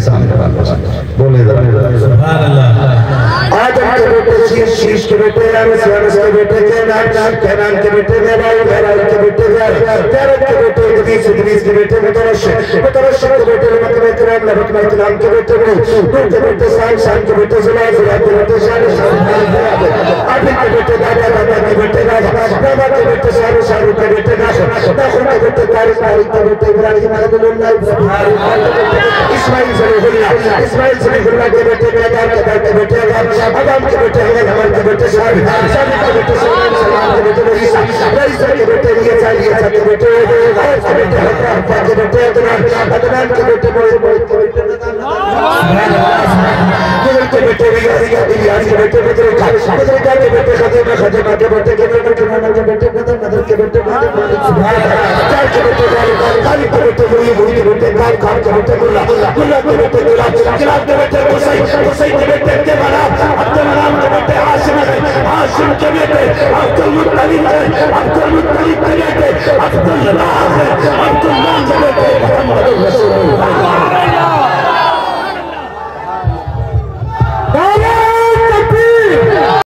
سامنے بولے سبحان اللہ آدم کے بیٹے شیش کے بیٹے یانس کے بیٹے کینان کے بیٹے میرائی کے بیٹے تیرت کے بیٹے ادریس کے بیٹے مترشد کے بیٹے لمکم اکرام لبکم اکرام کے بیٹے نور کے بیٹے شان کے بیٹے زلا کے بیٹے شان عابد کے بیٹے دادا کے بیٹے دادا کے بیٹے شارو کے بیٹے ناخر کے بیٹے تاریخ کے بیٹے ابراہیم خلیل اللہ اسماعیل صلی اللہ کے بیٹے قیدار کے بیٹے آدم کے بیٹے حمل کے بیٹے شاہد کے بیٹے سلمان کے بیٹے رئیسہ کے بیٹے لیسا کے بیٹے غیب کے بیٹے حفا کے بیٹے عدنان کے بیٹے موحد کے بیٹے گزر کے بیٹے ریاض کے بیٹے مدرکہ کے بیٹے خدیمہ کے بیٹے کنانا کے بیٹے نظر کے بیٹے چار کے بیٹے غالب کے بیٹے ہوئی کے بیٹے خان کے بیٹے ملا کے بیٹے گلاب کے بیٹے حسین کے بیٹے